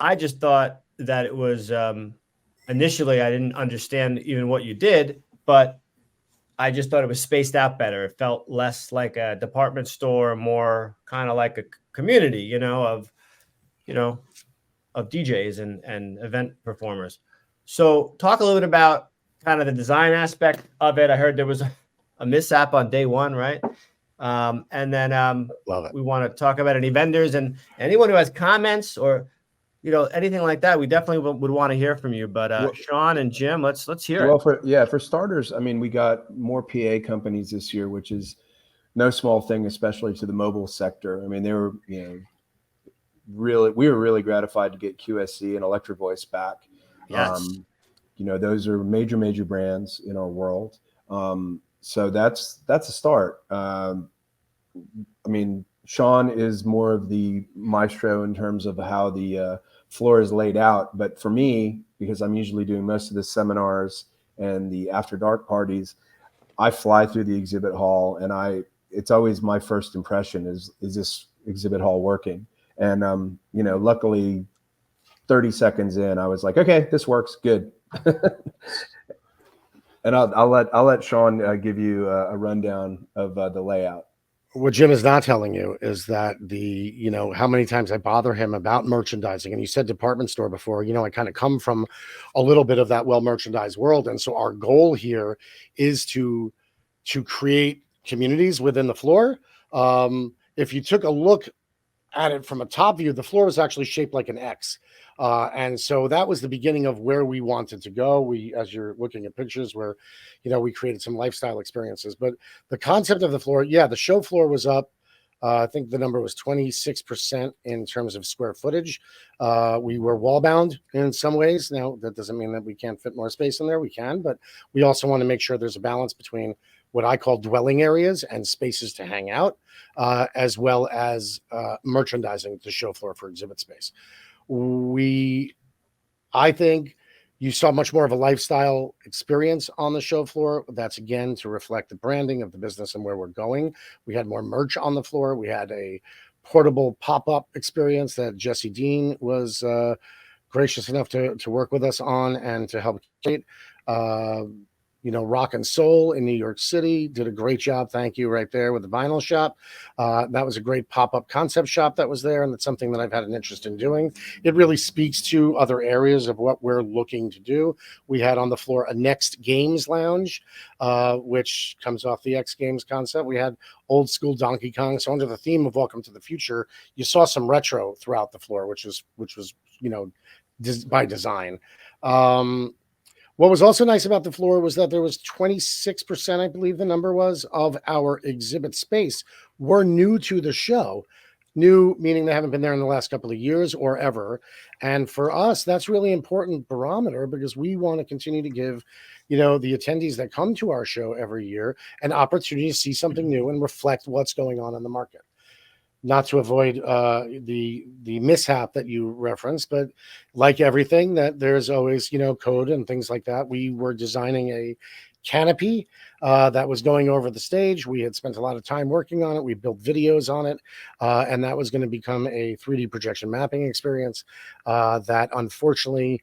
I just thought that it was initially I didn't understand even what you did, but I just thought it was spaced out better. It felt less like a department store, more kind of like a community, you know, of DJs and event performers. So talk a little bit about kind of the design aspect of it. I heard there was a mishap on day one, right? And then Love it. we want to talk about any vendors and anyone who has comments or anything like that. We definitely would want to hear from you. But Shawn and Jim, let's hear it. Well, for starters, I mean, we got more PA companies this year, which is no small thing, especially to the mobile sector. I mean, they were, we were really gratified to get QSC and Electric Voice back. Yes. Those are major brands in our world. So that's a start. I mean, Shawn is more of the maestro in terms of how the floor is laid out. But for me, because I'm usually doing most of the seminars and the after dark parties, I fly through the exhibit hall, and it's always my first impression is this exhibit hall working? And luckily 30 seconds in, I was like, okay, this works good. And I'll let Shawn give you a rundown of the layout. What Jim is not telling you is that how many times I bother him about merchandising. And you said department store before, I kind of come from a little bit of that well-merchandised world. And so our goal here is to create communities within the floor. If you took a look at it from a top view, the floor was actually shaped like an X. And so that was the beginning of where we wanted to go. As you're looking at pictures where, we created some lifestyle experiences, but the concept of the floor, the show floor was up. I think the number was 26% in terms of square footage. We were wall bound in some ways. Now, that doesn't mean that we can't fit more space in there. We can, but we also want to make sure there's a balance between what I call dwelling areas and spaces to hang out, as well as merchandising the show floor for exhibit space. I think you saw much more of a lifestyle experience on the show floor. That's again to reflect the branding of the business and where we're going. We had more merch on the floor. We had a portable pop-up experience that Jesse Dean was gracious enough to work with us on and to help create. Rock and Soul in New York City did a great job. Thank you right there with the vinyl shop. That was a great pop-up concept shop that was there. And that's something that I've had an interest in doing. It really speaks to other areas of what we're looking to do. We had on the floor a Next Games Lounge, which comes off the X Games concept. We had old school Donkey Kong. So under the theme of Welcome to the Future, you saw some retro throughout the floor, which was, by design. What was also nice about the floor was that there was 26%, I believe the number was, of our exhibit space were new to the show. New meaning they haven't been there in the last couple of years or ever. And for us, that's really important barometer because we want to continue to give, the attendees that come to our show every year an opportunity to see something new and reflect what's going on in the market. Not to avoid the mishap that you referenced, but like everything, that there's always, code and things like that. We were designing a canopy that was going over the stage. We had spent a lot of time working on it. We built videos on it, and that was going to become a 3D projection mapping experience that unfortunately,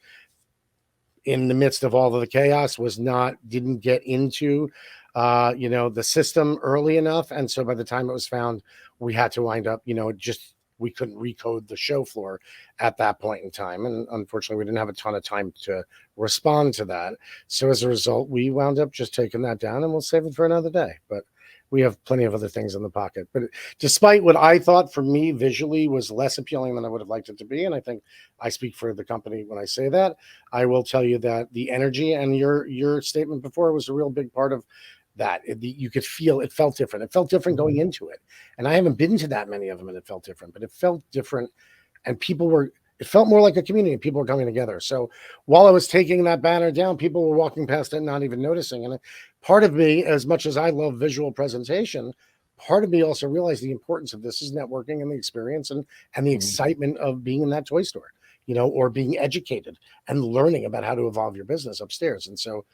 in the midst of all of the chaos, didn't get into the system early enough. And so by the time it was found, we had to wind up, we couldn't recode the show floor at that point in time. And unfortunately, we didn't have a ton of time to respond to that. So as a result, we wound up just taking that down and we'll save it for another day. But we have plenty of other things in the pocket. But despite what I thought for me visually was less appealing than I would have liked it to be, and I think I speak for the company when I say that, I will tell you that the energy and your statement before was a real big part of that. You could feel it felt different. It felt different going into it. And I haven't been to that many of them and it felt different, but it felt different. And it felt more like a community. People were coming together. So while I was taking that banner down, people were walking past it, not even noticing. And part of me, as much as I love visual presentation, part of me also realized the importance of this is networking and the experience and the excitement of being in that toy store, or being educated and learning about how to evolve your business upstairs. And so,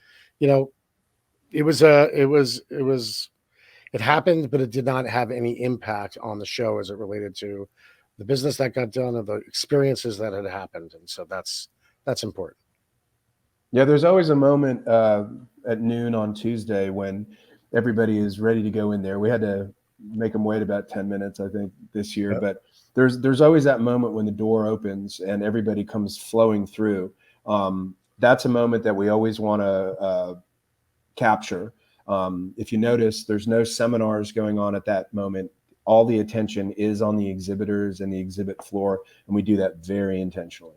it happened, but it did not have any impact on the show as it related to the business that got done, of the experiences that had happened. And so that's important. Yeah, there's always a moment at noon on Tuesday when everybody is ready to go in there. We had to make them wait about 10 minutes, I think, this year. Yep. But there's always that moment when the door opens and everybody comes flowing through. That's a moment that we always want to capture. If you notice, there's no seminars going on at that moment. All the attention is on the exhibitors and the exhibit floor, and we do that very intentionally.